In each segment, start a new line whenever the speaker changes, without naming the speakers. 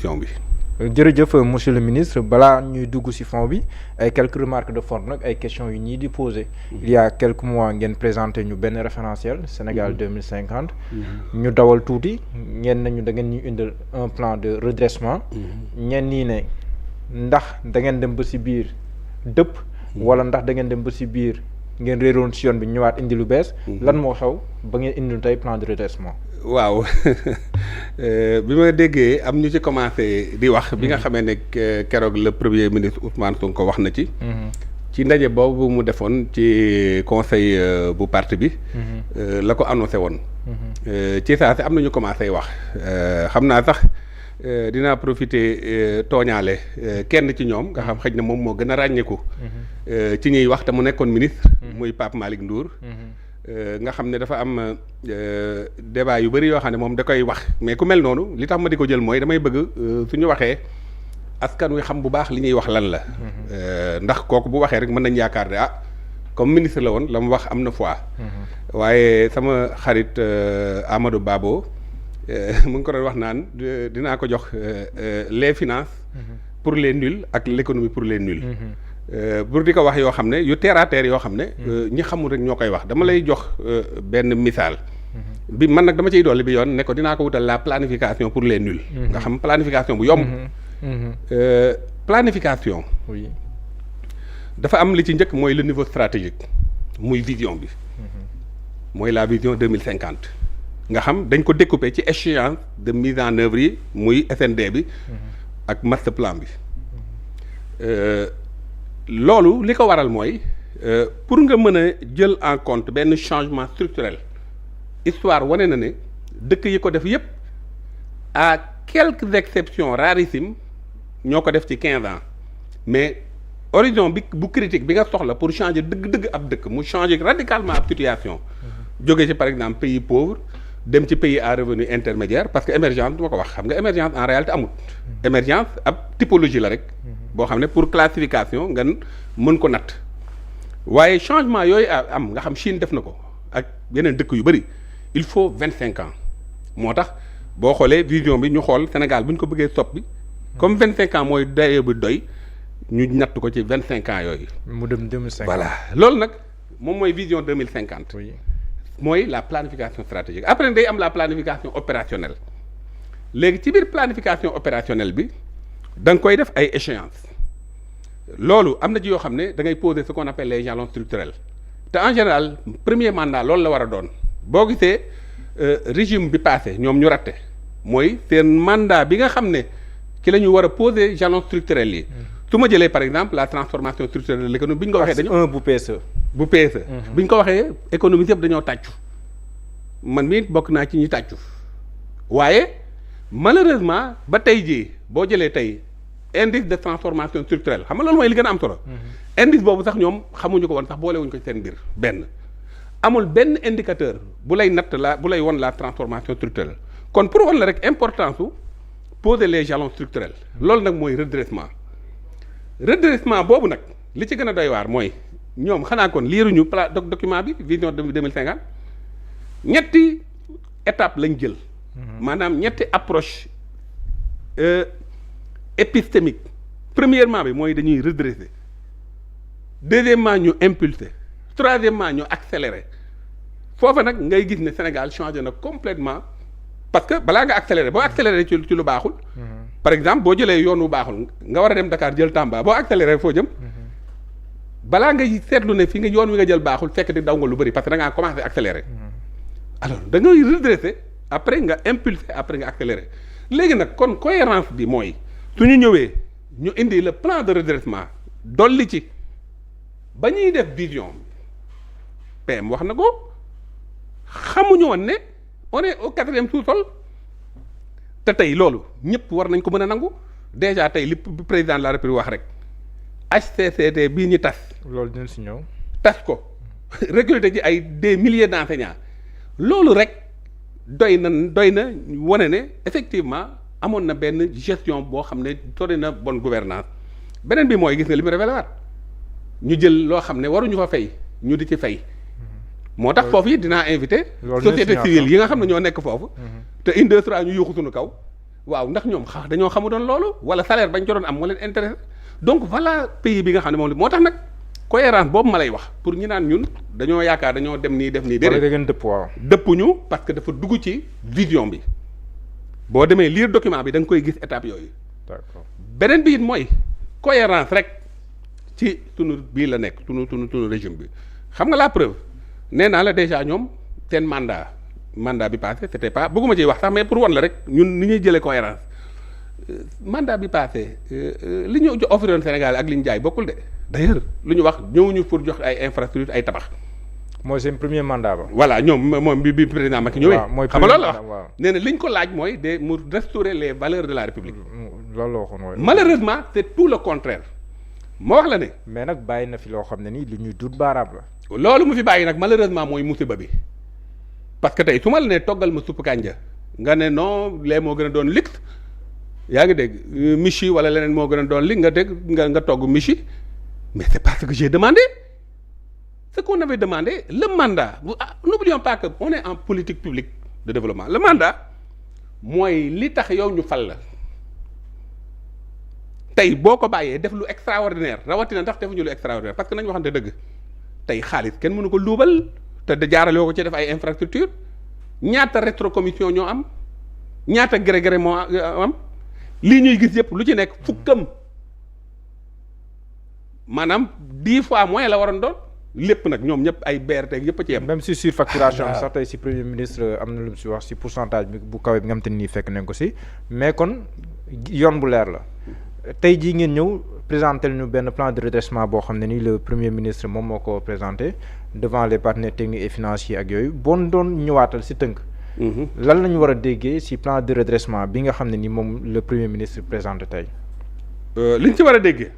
bi.
jërëjëf monsieur le ministre balaa ñuy dugg ci fond bi ay quelques remarques de forme nag ay questions yu ñii di poser. Il y a quelques mois ngeen présenté ñu benn référentiel Sénégal 2050. ñu dawal tuuti ñenn nañu da ngeen ñu indil un plan de redressement. ñenn ñii ne ndax da ngeen dem ba ci biir dëpp. wala ndax da ngeen dem ba ci biir ngeen réeroon ci yoon bi ñëwaat indi lu bees. lan moo xew ba ngeen indil tey plan de redressement.
waaw bi ma déggee am ñu ci commencé di wax. bi nga xamee ne keroog le premier ministre Ousmane Sonko wax na ci. ci ndaje boobu mu defoon ci conseil bu parti bi. la ko annoncé woon. ci saa si am na ñu commencé wax xam naa sax dinaa profiter tooñaale kenn ci ñoom nga xam xëj na moom moo gën a ràññeeku. ci ñuy wax te mu nekkoon ministre. muy Pape Malick Ndour. nga xam ne dafa am débat yu bëri yoo xam ne moom da koy wax mais ku mel noonu li tax ma di ko jël mooy damay bëgg suñu waxee askan wi xam bu baax li ñuy wax lan la. ndax kooku bu waxee rek mën nañ yaakaar ne comme ministre la woon la mu wax am na foi. waaye sama xarit Amadou Babo mu ngi ko doon wax naan dinaa ko jox les finances pour les nuls ak l'économie pour les nuls. pour di ko wax yoo xam ne yu terre à terre yoo xam ne ñi xamul rek ñoo koy wax dama lay jox benn misaal bi man nag dama ciy dolli bi yoon ne ko dinaa ko wutal la planification pour les nuls nga xam planification bu yomb planification dafa am li ci njëkk mooy le niveau stratégique muy vision bi mooy la vision 2050 nga xam dañ ko découper ci échéance de mise en œuvre yi muy SND bi ak master plan bi loolu li ko waral mooy pour nga mën a jël en compte benn changement structurel histoire wane na ne dëkk yi ko def yépp à quelques exceptions rarissimes ñoo ko def ci 15 ans mais horizon bi bu critique bi nga soxla pour changer dëgg-dëgg ab dëkk mu changer radicalement ab situation jóge ci par exemple pays pauvre dem ci pays à revenu intermédiaire parce que émergence du ma ko wax xam nga émergence en réalité amut émergence ab typologie la rek boo xam ne pour classification nga mën ko natt waaye changement yooyu am nga xam Chine def na ko ak yeneen dëkk yu bëri il faut 25 ans moo tax boo xoolee vision bi ñu xool Sénégal bu ñu ko bëggee soppi comme 25 ans mooy daye bi doy ñu natt ko ci 25 ans yooyu.
mu dem 2050
voilà loolu nag moom mooy vision 2050.
oui
mooy la planification stratégique après day am la planification opérationnelle léegi ci biir planification opérationnelle bi da nga koy def ay échéances loolu am na ci yoo xam ne da ngay poser ce qu'on appelle les jalons structurels te en général premier mandat loolu la war a doon boo gisee régime bi passé ñoom ñu ratte mooy seen mandat bi nga xam ne ci la ñu war a poser jalons structurels yi. su ma jëlee par exemple la transformation structurelle de l'économie bi ñu ko waxee dañu
bu PSE.
bu PSE. bi ñu ko waxee économie yëpp dañoo tàccu man mii bokk naa ci ñi tàccu waaye malheureusement ba tey jii boo jëlee tey indice de transformation structurelle xam nga loolu mooy li gën a am solo. indice boobu sax ñoom xamuñu ko woon sax boolewuñu ko ci seen mbir benn. amul benn indicateur bu lay natt bu lay won la transformation structurelle kon pour won la rek importance su poser les jalons structurels loolu nag mooy redressement boobu nag li ci gën a doy waar mooy ñoom xanaa kon liiruñu document bi vision 2050 ñetti étape lañ jël. maanaam ñetti approche épistémique premièrement bi mooy dañuy redresser deuxièmement ñu impulser troisièmement ñu accélérer foofa nag ngay gis ne Sénégal changé na complètement parce que balaa nga accélérer boo accélérer ci lu baaxul. par exemple boo jëlee yoon wu baaxul nga war a dem Dakar jël Tamba boo accélérer foo jëm. balaa ngay seetlu ne fi nga yoon wi nga jël baaxul fekk di daw nga lu bëri parce que da ngaa commencé accélérer. alors da ngay redresser après nga impulser après nga accélérer léegi nag kon cohérence bi mooy su ñu ñëwee ñu indi le plan de redressement dolli ci ba ñuy def vision PM wax na ko xamuñu woon ne on est au 4e sous-sol te tey loolu ñëpp war nañ ko mën a nangu déjà tey li président de la République wax rek HCCT bii ñu tas.
loolu dina si ñëw.
tas ko recruter ci ay des milliers d'enseignants loolu rek doy na wane ne effectivement amoon na benn gestion boo xam ne sori na bonne gouvernance beneen bi mooy gis nga li mu révélé waat ñu jël loo xam ne waruñu fa fay ñu di ci fay. moo tax foofu yi dinaa invité société civile yi nga xam ne ñoo nekk foofu te industrie ñu yuuxu suñu kaw waaw ndax ñoom dañoo xamu doon loolu wala salaire bañ ko doon am moo leen intéressé donc voilà pays bi nga xam ne moom moo tax nag cohérence boobu ma lay wax pour ñu naan ñun dañoo yaakaar dañoo dem nii def nii.
wala da ngeen dëpp waaw.
dëppuñu parce que dafa dugg ci vision bi boo demee lire document bi da nga koy gis étape yooyu.
d'accord
beneen bi it mooy cohérence rek ci tunu bii la nekk tunu régime bi xam nga la preuve nee naa la déjà ñoom seen mandat bi passé c'était pas bëgguma ciy wax sax mais pour wan la rek ñun ni ñuy jëlee cohérence mandat bi passé li ñu offriroon Sénégal ak li ñu jaay bokkul de d'ailleurs lu ñu wax ñëwuñu pour jox ay infrastructure ay tabax.
mooy seen premier mandat ba.
voilà ñoom moom bi président Macky ñëwee.
mooy
xam nga loolu la wax
waaw.
nee na li ñu ko laaj mooy mu restaurer les valeurs de la République.
loolu la waxoon mooy.
malheureusement c'est tout le contraire moo wax la ne.
mais nag bàyyi na fi loo xam ne nii li ñuy dut baaraam la.
loolu mu fi bàyyi nag malheureusement mooy musiba bi parce que tey su ma la nee toggal ma suppu kànja nga ne non lee moo gën a doon lict yaa ngi dégg michi wala leneen moo gën a doon li nga dégg nga togg michi mais c'est parce que j'ai demandé ce qu'on avait demandé le mandat n'oublions pas que on est en politique publique de développement le mandat mooy li tax yow ñu fal la tey boo ko bàyyee def lu extraordinaire rawatina ndax defuñu lu extraordinaire parce que nañu waxante dëgg tey xaalis kenn mënu ko luubal te da jaarale ko ci def ay infrastructure ñaata rétrocommission ñoo am ñaata gré moo am lii ñuy gis yëpp lu ci nekk fukkam maanaam 10 fois moins la waroon doon lépp nag ñoom ñëpp ay BRT yëpp a ci yem.
même si surfacturation bi sax tey si premier ministre am na lu mu si wax si pourcentage bi bu kawe bi nga xam te nii fekk nañ ko si mais kon yoon bu leer la tey jii ngeen ñëw présenté ñu benn plan de redressement boo xam ne nii le premier ministre moom moo ko présenté devant les partenaires techniques et financiers ak yooyu bon doon ñëwaatal si tënk. lan la ñu war a déggee si plan de redressement bi nga xam ne ni moom le premier ministre présenté tey.
li ñu ci war a déggee.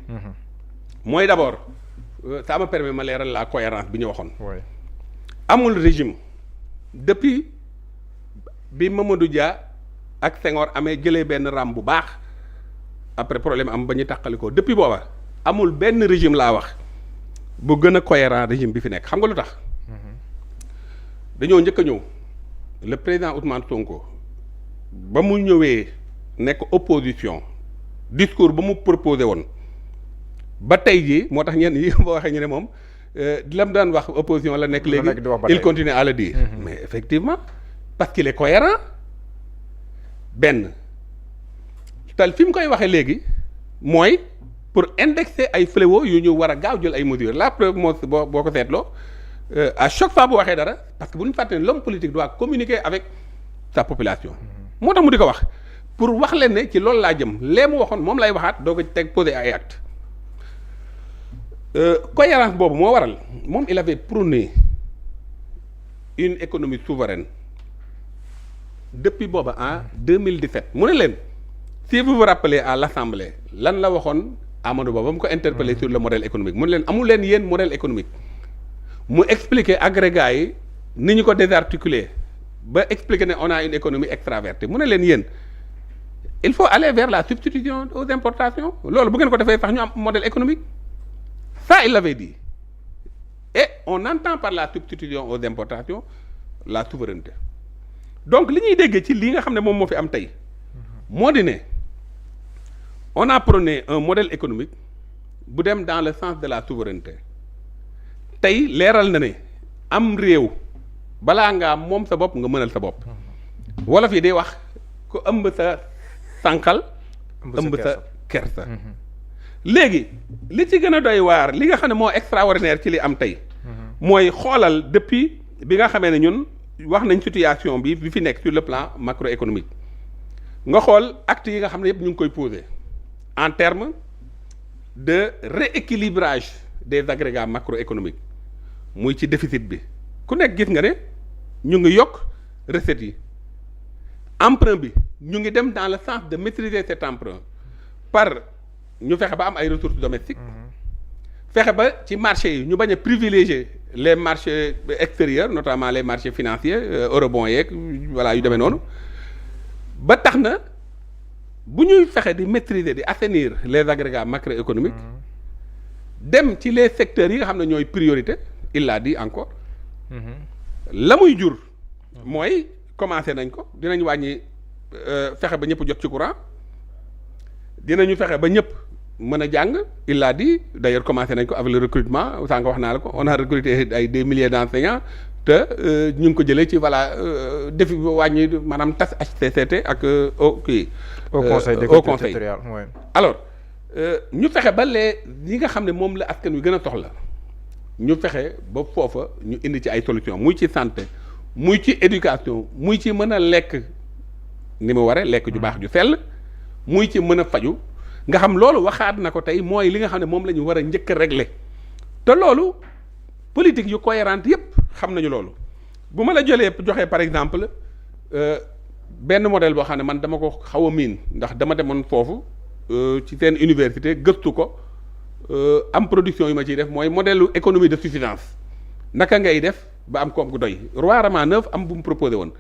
mooy d'abord ça me permet ma leeral la cohérence bi ñu waxoon. amul régime depuis bi Mamadou Dia ak Senghor amee jëlee benn ram bu baax après problème am ba ñu tàqalikoo depuis booba amul benn régime laa wax bu gën a cohérent régime bi fi nekk xam nga lu tax. dañoo njëkk a ñëw le président Ousmane Sonko ba mu ñëwee nekk opposition discours ba mu proposé woon. ba tey jii moo tax ñenn yi boo waxee ñu ne moom la mu daan wax opposition la nekk léegi il continue à le dire mais effectivement parce qu'il est cohérent benn tal fi mu koy waxee léegi mooy pour indexer ay fléaux yu ñu war a gaaw jël ay mesures la preuve moo boo ko seetloo à chaque fois bu waxee dara parce que bu ñu fàtte ne l'homme politique doit communiquer avec sa population moo tax mu di ko wax pour wax leen ne ci loolu laa jëm lee mu waxoon moom lay waxaat doo ko teg poser ay actes cohérence boobu moo waral moom il avait prôné une économie souveraine depuis booba en 2017 mu ne leen si vous vous rappelez à l'Assemblée lan la waxoon Amadou Ba ba mu ko interpellé sur le modèle économique mu ne leen amul leen yéen modèle économique mu expliquer agrégats yi ni ñu ko désarticuler ba expliquer ne on a une économie extravertie mu ne leen yéen il faut aller vers la substitution aux importations loolu bu ngeen ko defee sax ñu am modèle économique ça il l'avait dit et on entend par la substitution aux importations la souveraineté donc li ñuy déggee ci lii nga xam ne moom moo fi am tey moo di ne on a prôné un modèle économique bu dem dans le sens de la souveraineté tey leeral na ne am réew balaa ngaa moom sa bopp nga mënal sa bopp wolof yi day wax ku ëmb sa sànqal ëmb sa kersa léegi li ci gën a doy waar li nga xam ne moo extraordinaire ci li am tey mooy xoolal depuis bi nga xamee ne ñun wax nañ situation bi fi nekk sur le plan macroéconomique nga xool actes yi nga xam ne yëpp ñu ngi koy poser en termes de rééquilibrage des agrégats macroéconomiques muy ci déficit bi ku nekk gis nga ne ñu ngi yokk recettes yi emprunt bi ñu ngi dem dans le sens de maîtriser cet emprunt par ñu fexe ba am ay ressources domestiques fexe ba ci marchés yi ñu bañ a privilégier les marchés extérieurs notamment les marchés financiers eurobonds yeeg voilà yu demee noonu ba tax na bu ñuy fexe di maîtriser di assainir les agrégats macroéconomiques dem ci les secteurs yi nga xam ne ñooy priorité il l'a dit encore la muy jur mooy commencé nañ ko dinañ wàññi fexe ba ñëpp jot ci courant dinañu fexe ba ñëpp mën a jàng il l'a dit d'ailleurs commencé nañ ko avec le recrutement sànq wax naa la ko on a recruté ay des milliers d'enseignants te ñu ngi ko jëlee ci voilà defi wàññi maanaam tas HCCT ak au conseil territorial ouais. Alors ñu fexe ba yi nga xam ne moom la askan wi gën a soxla ñu fexe ba foofa ñu indi ci ay solution muy ci santé muy ci éducation muy ci mën a lekk ni mu waree lekk ju baax ju sell muy ci mën a faju nga xam loolu waxaat na ko tey mooy li nga xam ne moom la ñu war a njëkk a régler te loolu politique yu cohérente yépp xam nañu loolu bu ma la joxee par exemple benn modèle boo xam ne man dama ko xaw a miin ndax dama demoon foofu ci seen université gëstu ko am production yu ma ciy def mooy modèle économie de suffisance naka ngay def ba am koom gu doy roi Rama 9 am bu mu proposé woon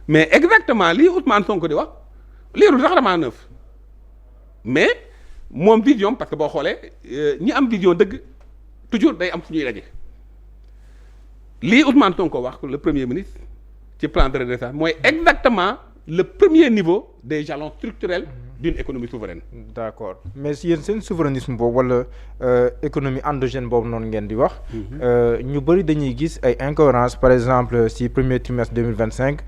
mais exactement lii Ousmane Sonko di wax liiru sax Rama 9 mais moom vision parce que boo xoolee ñi am vision dëgg toujours day am fu ñuy daje lii Ousmane Sonko wax le premier ministre ci plan de redressement mooy exactement le premier niveau des jalons structurels d'une économie souveraine.
D'accord mais si yéen seen souverainisme boobu wala économie endogène boobu noonu ngeen di wax. ñu bëri dañuy gis ay incohérences par exemple si premier trimestre 2025.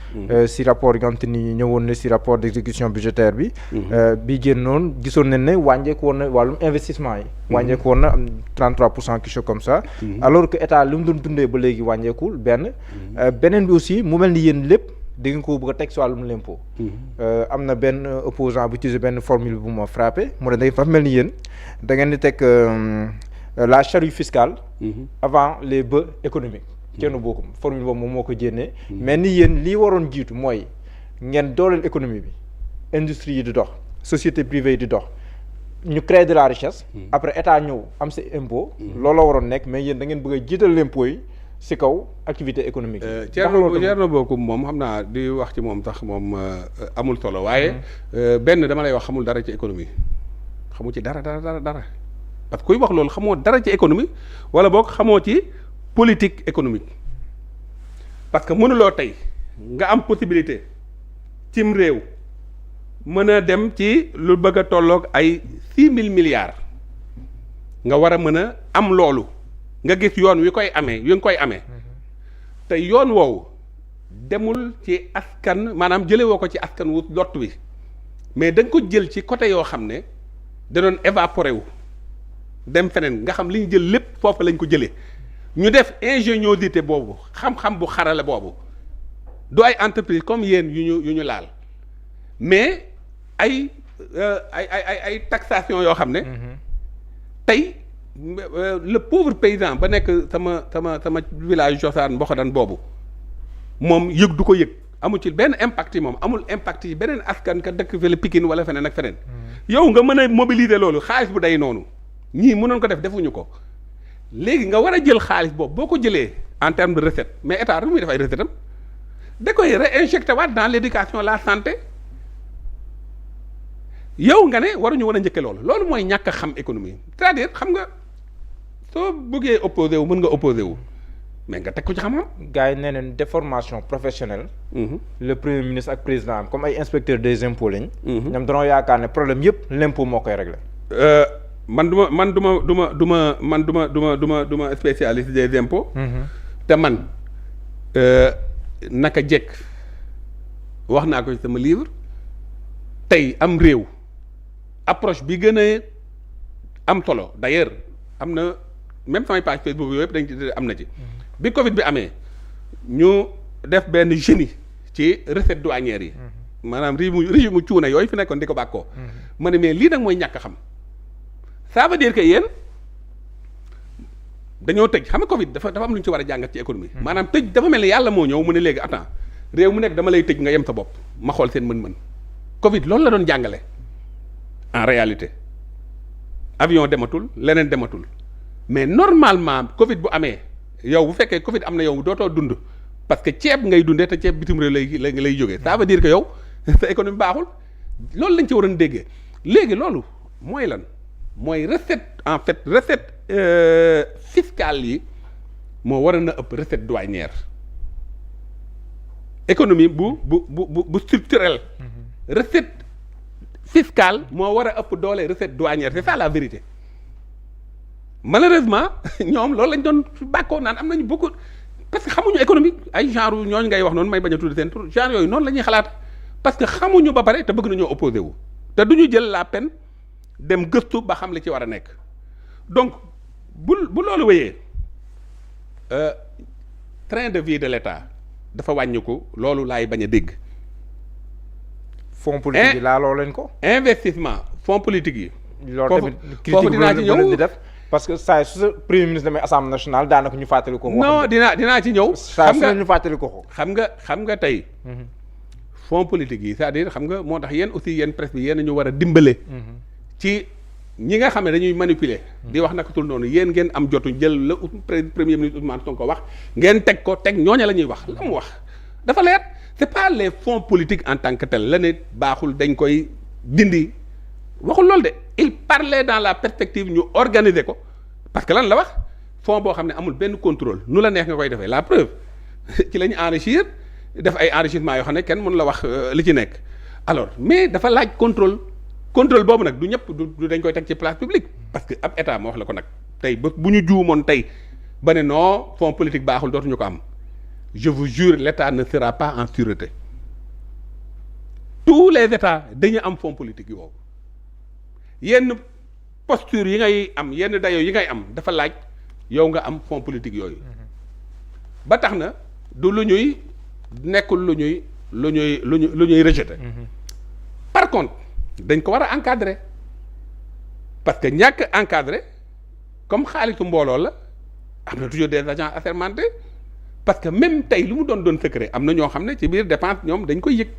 si rapport yi nga xamante ni ñëwoon na si rapport d'exécution budgétaire bi. bi génnoon gisoon nañ ne wàññeeku woon na wàllum investissement yi. wàññeeku woon na am 33% quelque chose comme ça. alors que état li mu doon dundee ba léegi wàññeekul benn. beneen bi aussi mu mel ni yéen lépp. di nga ko bëgg a teg si wàllum l'impôt. am na benn opposant bu utilisé benn formule bu ma frappé mu ne dafa mel ni yéen da ngeen di teg la charrue fiscale. avant les bœufs économiques. kenn bokkum formule boobu moom moo ko jénnee. mais ni yéen lii waroon jiitu mooy ngeen dooleel économie bi industrie yi di dox société privée yi di dox ñu créer de la richesse. après état ñëw am sa impôt. looloo waroon nekk mais yéen da ngeen bëgg a jiital l'impôt yi. ci kaw activité économique yi.
Thierno Bocoum moom xam naa di wax ci moom sax moom amul solo waaye benn dama lay wax xamul dara ci économie xamu ci dara parce que kuy wax loolu xamoo dara ci économie wala boog xamoo ci politique économique parce que mënuloo tey nga am possibilité cim réew mën a dem ci lu bëgg a tolloog ay 6 000 milliards nga war a mën a am loolu. nga gis yoon wi nga koy amee te yoon woowu demul ci askan maanaam jële woo ko ci askan wu lott wi mais da nga ko jël ci côté yoo xam ne da doon évaporé wu dem feneen nga xam li ñu jël lépp foofu lañ ko jëlee ñu def ingéniosité boobu xam-xam bu xarale boobu du ay entreprise comme yéen yu ñu laal mais ay taxation yoo xam ne tey le pauvre paysan ba nekk sama village cosaan Mboxodan boobu moom yëg du ko yëg amu ci benn impact yi moom amul impact yi beneen askan ka dëkk fële Pikine wala feneen ak feneen yow nga mën a mobiliser loolu xaalis bu day noonu ñii mënoon ko def defuñu ko léegi nga war a jël xaalis boobu boo ko jëlee en termes de recette mais état lu muy def ay recette am da koy réinjecté waat dans l'éducation la santé yow nga ne waruñu war a njëkke loolu mooy ñàkk a xam économie c'est-à-dire xam nga soo bëggee opposé wu mën nga opposé wu mais nga teg ko ci xam-xam.
gars yi nee nañ déformation professionnelle. le premier ministre ak président am comme ay inspecteurs des impôts lañ. ñoom danoo yaakaar ne problème yëpp l'impôt moo koy régler.
man du ma spécialiste des impôts. te man naka jekk wax naa ko ci sama livre tey am réew approche bi gën a am solo d'ailleurs am na même samay page Facebook yooyu yëpp dañ ci am na ci. bi Covid bi amee ñu def benn génie ci recette douanière yi. maanaam régime cuuna yooyu fi nekkoon di ko bàkkoo. ma ne mais lii nag mooy ñàkk xam ça veut dire que yéen dañoo tëj xam nga Covid dafa am lu ñu ci war a jàngat ci économie. maanaam tëj dafa mel ni yàlla moo ñëw mu ne léegi attends réew mu nekk dama lay tëj nga yem sa bopp ma xool seen mën-mën. Covid loolu la doon jàngale en réalité avion dematul leneen dematul mais normalement Covid bu amee yow bu fekkee Covid am na yow dootoo dund parce que ceeb ngay dundee te ceeb bitim réew lay jógee ça veut dire que yow sa économie baaxul loolu lañ ci waroon déggee léegi loolu mooy lan mooy recette en fait recette fiscale yi moo war na ëpp recette douanière économie bu structurelle recette fiscale moo war a ëpp doole recette douanière c'est ça la vérité malheureusement ñoom loolu lañ doon bàkkoo naan am nañu beaucoup parce que xamuñu économie ay genre ñooñu ngay wax noonu may bañ a tudd seen tur genre yooyu noonu la ñuy xalaat parce que xamuñu ba pare te bëgg nañoo opposé wu te duñu jël la peine dem gëstu ba xam li ci war a nekk donc bu loolu wéyee train de vie de l'État dafa wàññiku loolu laay bañ a dégg.
fonds politique yi laaloo leen ko.
investissement fonds politique yi.
loolu tamit critique
dinaa ci ñëw
di def parce que saa su premier ministre demee assemblée nationale daanaka ñu fàttali ko.
non dinaa ci ñëw.
xam nga ñu fàttali ko.
xam nga tey. fonds politique yi c'est-à-dire xam nga moo tax yéen aussi yéen presse bi yéen ñu war a dimbale. ci ñi nga xam ne dañuy manipuler. di wax naka tul noonu yéen ngeen am jotu jël la premier ministre Ousmane Sonko wax ngeen teg ñooña la ñuy wax la mu wax dafa leer. c'est pas les fonds politiques en tant que tel la ne baaxul dañ koy dindi waxul loolu de il parlait dans la perspective ñu organiser ko parce que lan la wax fonds boo xam ne amul benn contrôle nu la neex nga koy defee la preuve ci la ñu enrichir def ay enrichissement yoo xam ne kenn mënu la wax li ci nekk alors mais dafa laaj contrôle boobu nag du ñëpp du dañ koy teg ci place publique parce que ab état ma wax la ko nag tey ba bu ñu juumoon tey ba ne non fonds politique baaxul dootuñu ko am je vous jure l'État ne sera pas en sûreté tous les États dañu am fonds politique yi boobu yenn posture yi ngay am yenn dayoo yi ngay am dafa laaj yow nga am fonds politique yooyu ba tax na du lu ñuy nekkul lu ñuy rejeter par contre dañ ko war a encadrer parce que ñàkk encadrer comme xaalisu mbooloo la am na toujours des agents assermentés parce que même tey lu mu doon secret am na ñoo xam ne ci biir dépense ñoom dañ koy yëg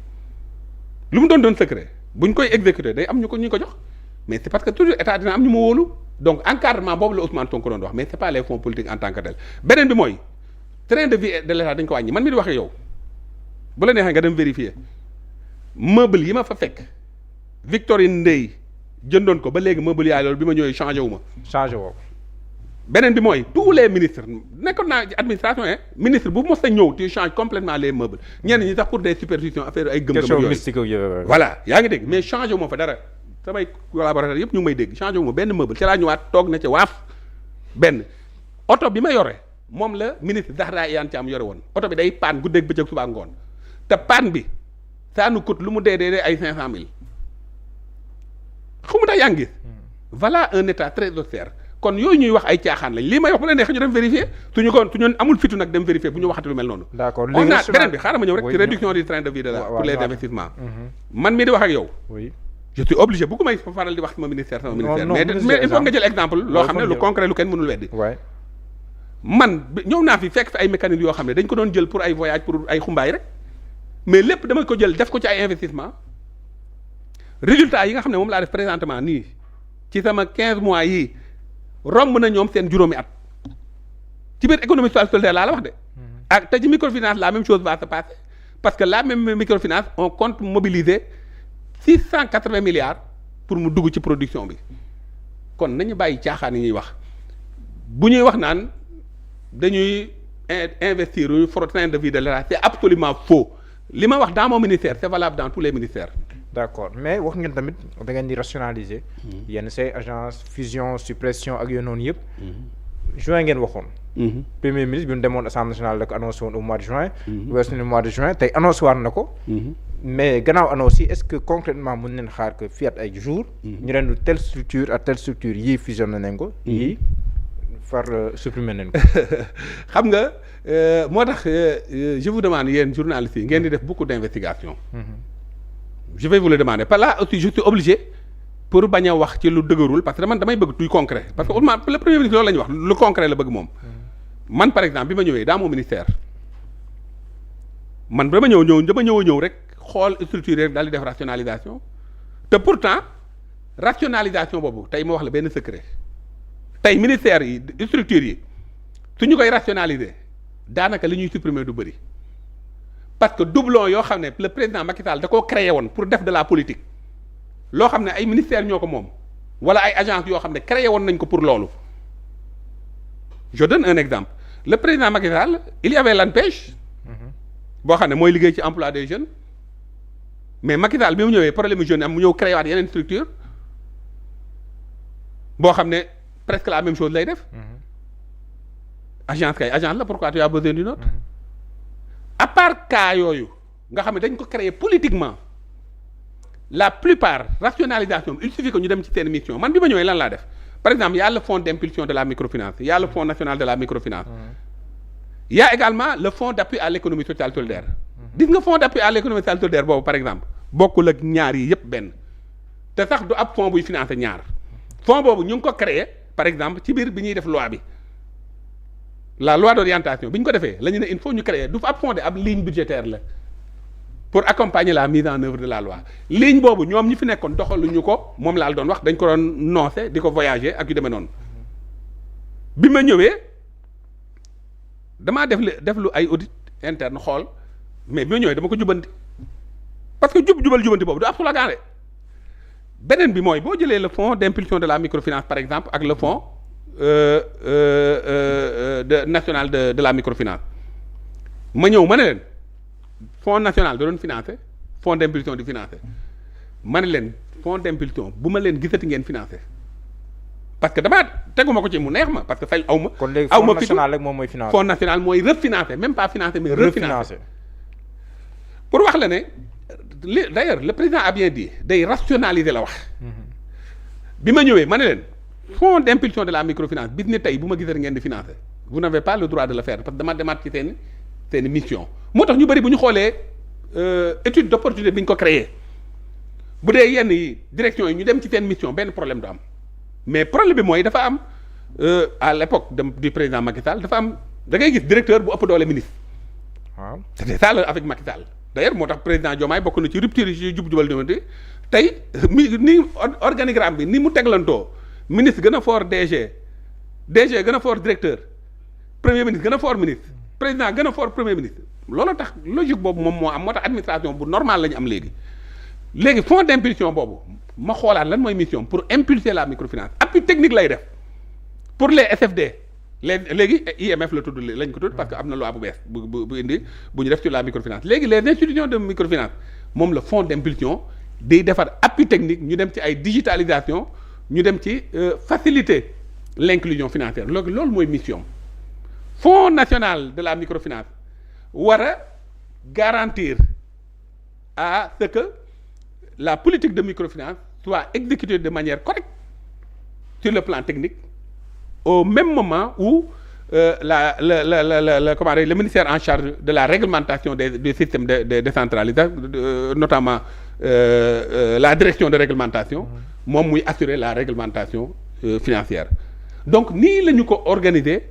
lu mu doon secret buñ koy exécuter day am ñu ko jox mais c'est parce que toujours état dina am ñu ma wóolu donc encadrement boobu la Ousmane Sonko doon wax mais c'est pas les fonds politiques en tant que tel beneen bi mooy train de vie de l'État dañ ko wàññi man mi di waxee yow bu la neexee nga dem vérifier meuble yi ma fa fekk Victorine Ndeye jëndoon ko ba léegi meuble yaay loolu bi ma ñëwee changé wu ma.
changé woo.
beneen bi mooy tous les ministres nekkoon naa ci administration ministre bu mos a ñëw tu changes complètement les meubles ñenn ñi sax pour des superstitions affaire ay gëm-gëm
question mystique yooyu.
voilà yaa ngi dégg mais changé wu ma fa dara samay collaborateurs yëpp ñu ngi may dégg changé wu ma benn meuble ci laa ñëwaat toog na ca waaf benn oto bi ma yore moom la ministre Zahra Iyane Thiam yore woon oto bi day paan guddeeg bëccëg suba ngoon te paan bi ça nous coûte lu mu dee ay 500000 xamu tax yaa ngi gis voilà un état très austère kon yooyu ñuy wax ay caaxaan lañ lii may wax bu la neexee ñu dem vérifier suñu amul fitu nag dem vérifier bu ñu waxati lu mel noonu.
d'accord
on a beneen bi xaaral ma ñëw rek ci réduction du train de vie de la pour les investissements. man mii di wax ak yow.
oui
je suis obligé bu ko may faral di wax sama ministère mais il faut nga jël exemple loo xam ne lu concret lu kenn mënul weddi. man ñëw naa fi fekk fi ay mécanismes yoo xam ne dañ ko doon jël pour ay voyage pour ay xumbaay rek mais lépp dama ko jël def ko ci ay investissement résultat yi nga xam ne moom laa def présentement nii ci sama 15 mois yii romb na ñoom seen juróomi at ci biir économie solidaire laa la wax de. ak te ci microfinance la même chose va se passer parce que la même microfinance on compte mobiliser 680 milliards pour mu dugg ci production bi kon nañu bàyyi caaxaan yi ñuy wax bu ñuy wax naan dañuy investir yu train de vie de l'État c'est absolument faux li ma wax dans mon ministère c'est valable dans tous les ministères.
d'accord mais wax ngeen tamit da ngeen di rationaliser. yenn say agence fusion suppression ak yooyu noonu yëpp. juin ngeen waxoon. premier ministre bi ñu demoon assemblée nationale la ko annoncé woon au mois de juin. weesu na mois de juin tey annoncé waat na ko. mais gannaaw annonce yi est-ce que concrètement mën nañ xaar que fii at ay jours. ñu leen telle structure ak telle structure yii fusionné nañ ko. yii far supprimer nañ ko.
xam nga moo tax je vous demande yéen journalistes yi ngeen di def beaucoup d'investigation. je vais vous le demander par là aussi je suis obligé pour bañ a wax ci lu dëgërul parce que man damay bëgg tuy concret parce que Ousmane le premier ministre loolu la ñuy wax lu concret la bëgg moom. man par exemple bi ma ñëwee dans mon ministère man dama ñëw rek xool structure rek daal di def rationalisation te pourtant rationalisation boobu tey ma wax la benn secret tey ministère yi structure yi su ñu koy rationaliser daanaka li ñuy supprimer du bëri. parce que doublon yoo xam ne le président Macky Sall da koo créé woon pour def de la politique loo xam ne ay ministères ñoo ko moom wala ay agences yoo xam ne créé woon nañ ko pour loolu je donne un exemple le président Macky Sall il y avait l'ANPEJ boo xam ne mooy liggéey ci emploi des jeunes mais Macky Sall bi mu ñëwee problème mu jeune am mu ñëw créé waat yeneen structure boo xam ne presque la même chose lay def. agence la pourquoi tu as besoin d'une autre. à part cas yooyu nga xam ne dañ ko créer politiquement la plupart rationalisation il suffit que ñu dem ci seen mission man bi ma ñëwee lan laa def par exemple y a le fonds d'impulsion de la microfinance y a le fonds national de la microfinance y a également le fonds d'appui à l'économie sociale solidaire gis nga fonds d'appui à l'économie sociale solidaire boobu par exemple bokkul ak ñaar yi yépp benn te sax du ab fonds buy financer ñaar fonds boobu ñu ngi ko créer par exemple ci biir bi ñuy def loi bi la loi d'orientation bi ñu ko defee la ñu ne il faut ñu créer du fa ab fonds de ab ligne budgétaire la pour accompagner la mise en œuvre de la loi ligne boobu ñoom ñi fi nekkoon doxaluñu ko moom laa doon wax dañ ko doon noncé di ko voyager ak yu demee noonu bi ma ñëwee damaa def lu ay audit interne xool mais bi ma ñëwee dama ko jubanti parce que jubanti boobu du ab slogan de beneen bi mooy boo jëlee le fonds d'impulsion de la microfinance par exemple ak le fonds national de la microfinance ma ñëw ma ne leen fonds national da doon financé fonds d'impulsion di financé ma ne leen fonds d'impulsion bu ma leen gisati ngeen financé parce que damaa teguma ko ci mu neex ma parce que fay aw ma.
kon léegi fonds national rek moom mooy financé.
fonds national mooy refinancé même pas financé mais refinancé pour wax la ne d'ailleurs le président a bien dit day rationaliser la wax. bi ma ñëwee ma ne leen fonds d'impulsion de la microfinance bis ni tey bu ma gisati ngeen di financé vous n'avez pas le droit de le faire parce que dama demaat ci seen mission moo tax ñu bëri bu ñu xoolee étude d'opportunité bi ñu ko créé bu dee yenn yi direction yi ñu dem ci seen mission benn problème du am mais problème bi mooy dafa am à l'époque du président Macky Sall dafa am da ngay gis directeur bu ëpp doole ministre. waaw c'était ça avec Macky Sall d'ailleurs moo tax président Diomaye bokk na ci rupture yi jub-jubal dimanti tey ni organigramme bi ni mu teglantoo ministre gën a fort DG gën a fort directeur premier ministre gën a fort ministre président gën a fort premier ministre loolu tax logique boobu moom moo am moo tax administration bu normal la ñu am léegi fonds d'impulsion boobu ma xoolaat lan mooy mission pour impulser la microfinance appui technique lay def pour les SFD léegi IMF la tudd lañ ko tudd parce que am na loi bu bees bu indi bu ñu def sur la microfinance léegi les institutions de microfinance moom la fonds d'impulsion day defar appui technique ñu dem ci ay digitalisation ñu dem ci faciliter l'inclusion financière loolu mooy mission fonds national de la microfinance war a garantir à ce que la politique de microfinance soit exécutée de manière correcte sur le plan technique au même moment où le ministère en charge de la réglementation des systèmes de décentralisation notamment la direction de réglementation moom muy assurer la réglementation financière donc nii la ñu ko organiser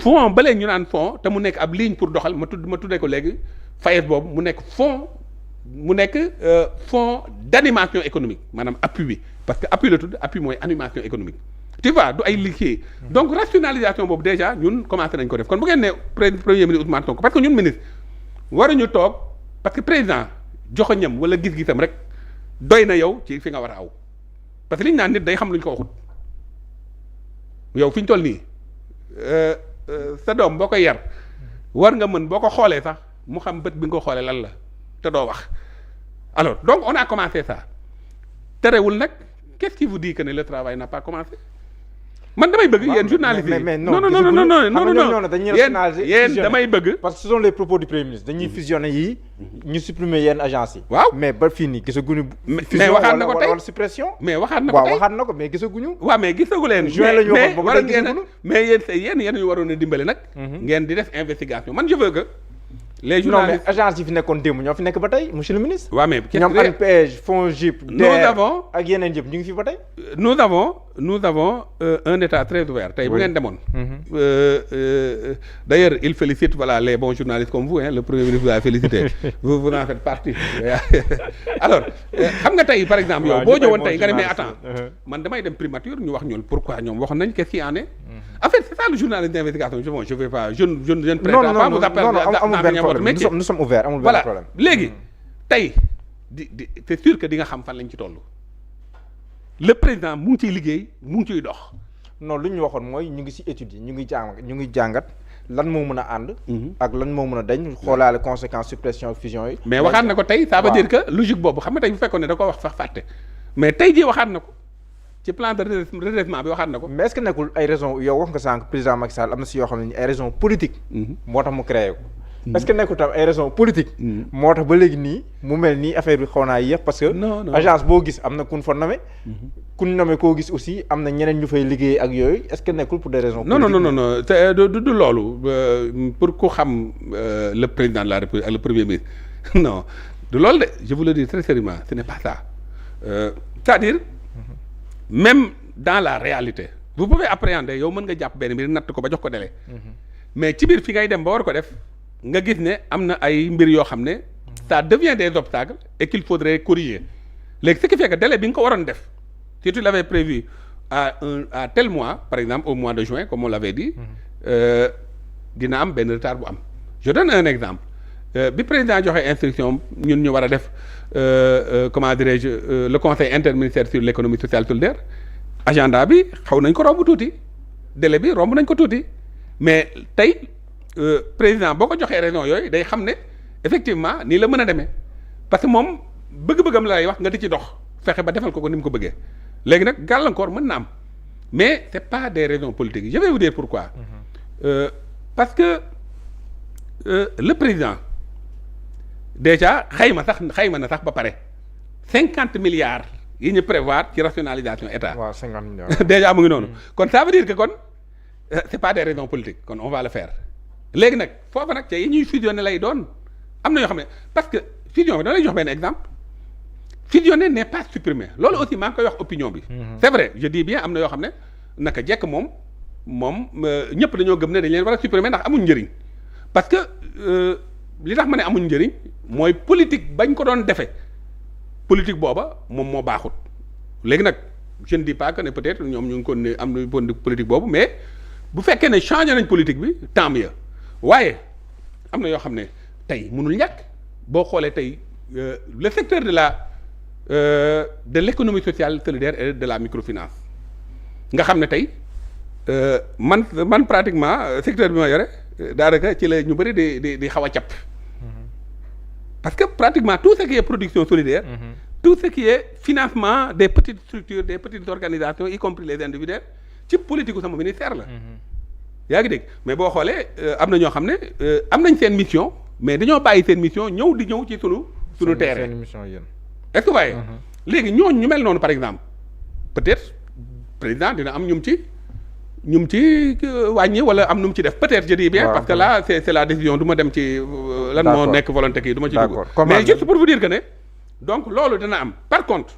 fonds ba léegi ñu naan fonds te mu nekk ab ligne pour doxal ma tuddee ko léegi FAES boobu mu nekk fonds d'animation économique maanaam appui bi parce que appui la tudd appui mooy animation économique tu vois du ay liggéey donc rationalisation boobu déjà ñun commencé nañ ko def kon bu ngeen ne premier ministre Ousmane Sonko parce que ñun ministre waruñu toog parce que président joxoñam wala gis-gisam rek doy na yow ci fi nga war a aw parce que li ñu naan nit day xam lu ñu ko waxut yow fi ñu toll nii sa doom boo koy yar war nga mën boo ko xoolee sax mu xam bët bi nga ko xoolee lan la te doo wax alors donc on a commencé ça terewul nag qu'est-ce qui vous dit que ne le travail n'a pas commencé man damay bëgg yéen journalistes yi non yéen damay bëgg
parce que ce sont les propos du premier ministre dañuy fusionner yi ñu supprimer yenn agences yi
waaw
mais ba fii nii gisaguñu
mais waxaat na ko tey
wala suppression
mais waxaat na ko tey
waaw waxaat na ko mais gisaguñu
waaw mais gisagu leen
juin la ñu waxoon ba
war ngeen mais yéen ñu waroon a dimbale nag ngeen di def investigation man je veux que les journalistes
non mais agence yi fi nekkoon démb ñoo fi nekk ba tey monsieur le ministre.
waaw mais
ñoom ANPEJ FONGIP. DER ak yeneen yëpp ñu ngi fi ba tey.
nous avons un état très ouvert tey bu ngeen demoon. D'ailleurs il félicite voilà les bons journalistes comme vous le premier ministre vous a félicité vous en faites partie. alors xam nga tey par exemple yow boo ñëwoon tey nga ne mais attends man damay dem primature ñu wax ñoon pourquoi ñoom waxoon nañ qu'est-ce qu'il en est. En fait c'est ça le journaliste d'investigation je vais pas je ne prétends pas vous appeler
nous sommes ouverts amul benn problème
léegi tey di c'est sûr que di nga xam fan lañ ci toll le président mu ngi ciy liggéey mu ngi ciy dox
non lu ñu waxoon mooy ñu ngi ci études yi ñu ngi jàngat lan moo mën a ànd. ak lan moo mën a dañ xoolaale conséquences suppression fusion yi.
mais waxaat na ko tey ça veut dire que logique boobu xam nga tey bu fekkoon ne da ko wax sax fàtte mais tey jii waxaat na ko ci plan de redressement bi waxaat na ko.
mais est-ce que nekkul ay raisons yow wax nga sànq président Macky Sall am na si yoo xam ne ay raisons politiques. moo tax mu créé ko. est-ce que nekkul tam ay raisons politiques. moo tax ba léegi nii mu mel nii affaire bi xaw naa yéex parce que. agence boo gis am na kun fa nommé. kun nommé koo gis aussi am na ñeneen ñu fay liggéey ak yooyu est-ce que nekkul pour des raisons politiques.
non te du loolu pour ku xam le président de la République ak le premier ministre non du loolu de je vous le dis très sérieusement ce n'est pas ça c'est-à-dire même dans la réalité vous pouvez appréhender yow mën nga jàpp benn mbir natt ko ba jox ko délai. mais ci biir fi ngay dem ba war ko def nga gis ne am na ay mbir yoo xam ne ça devient des obstacles et qu'il faudrait corriger léegi ce qui fait que délai bi nga ko waroon def si tu l'avais prévu à tel mois par exemple au mois de juin comme on l'avait dit dina am benn retard bu am je donne un exemple bi président joxe instruction ñun ñu war a def comment dirais-je le conseil interministériel sur l'économie sociale solidaire agenda bi xaw nañ ko romb tuuti délai bi romb nañ ko tuuti mais tey président boo ko joxee raison yooyu day xam ne effectivement nii la mën a demee parce que moom bëgg-bëggam la lay wax nga di ci dox fexe ba defal ko ni mu ko bëggee léegi nag gàllankoor mën na am mais c'est pas des raisons politiques je vais vous dire pourquoi. Parce que le président déjà xayma na sax ba pare 50 milliards yi ñu prévoir ci rationalisation état.
waaw 50 milliards.
déjà mu ngi noonu. kon ça veut dire que kon c'est pas des raisons politiques kon on va le faire. léegi nag foofu nag ca yi ñuy fusionner lay doon am na yoo xam ne parce que fusion bi da lay jox benn exemple fusionner n'est pas supprimer loolu aussi maa ngi koy wax opinion bi. c'est vrai je dis bien am na yoo xam ne naka jekk moom ñëpp dañoo gëm ne dañ leen war a supprimer ndax amuñ njëriñ parce que li tax ma ne amuñ njëriñ mooy politique bañ ko doon defee politique booba moom moo baaxut léegi nag je ne dis pas que ne peut-être ñoom ñu ngi ko ne am na politique boobu mais bu fekkee ne changé nañ politique bi tant mieux waaye am na yoo xam ne tey mënul ñàkk boo xoolee tey le secteur de l'économie sociale solidaire et de la microfinance nga xam ne tey man pratiquement secteur bi ma yore daanaka ci la ñu bëri di xaw a capp parce que pratiquement tout ce qui est production solidaire tout ce qui est financement des petites structures des petites organisations y compris les individuels ci politique gu sama ministère la yaa ngi dégg mais boo xoolee am na ñoo xam ne am nañ seen mission mais dañoo bàyyi seen mission di ñëw ci sunu terrain
seen mission yéen
est-ce que waaye léegi ñooñu ñu mel noonu par exemple peut-être président dina am ñum ci wàññi wala am nu mu ci def peut-être je dis bien parce que là c'est la décision du ma dem ci lan moo nekk volonté kii du ma ci dugg mais juste pour vous dire que ne donc loolu dana am par contre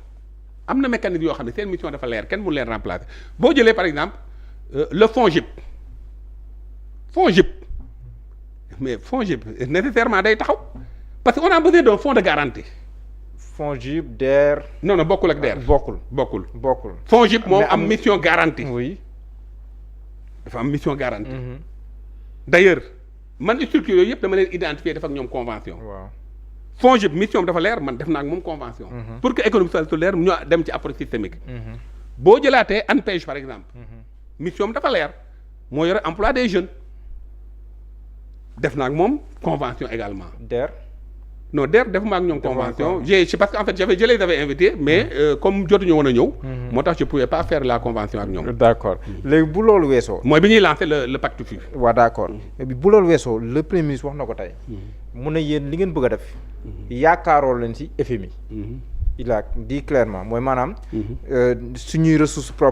am na mécanisme yoo xam ne seen mission dafa leer kenn mënu leen remplacer boo jëlee par exemple le FONGIP mais FONGIP nécessairement day taxaw parce que on a besoin d'un fonds de garantie.
FONGIP DER.
non bokkul ak DER.
bokkul.
FONGIP moom am mission garantie.
oui.
dafa am mission garantie. d'ailleurs man structure yooyu yëpp dama leen identifier def ak ñoom convention.
waaw
FONGIP mission dafa leer man def naa ak moom convention. pour que économie sociale solidaire ñu dem ci approche systémique. boo jëlaatee ANPEJ par exemple. mission dafa leer moo yore emploi des jeunes. def naa ak moom convention également.
DER.
non DER defuma ak ñoom convention c'est parce que en fait je les avais invités mais comme jotuñu woon a ñëw. moo tax je pouvais pas faire la convention ak ñoom.
d'accord léegi bu loolu weesoo.
mooy bi ñuy lancer le pacte FIF.
waaw d'accord bu loolu weesoo le premier ministre wax na ko tey. mu ne yéen li ngeen bëgg a def. yaakaaroo leen ci FMI. il a dit clairement mooy maanaam. suñuy ressources propres.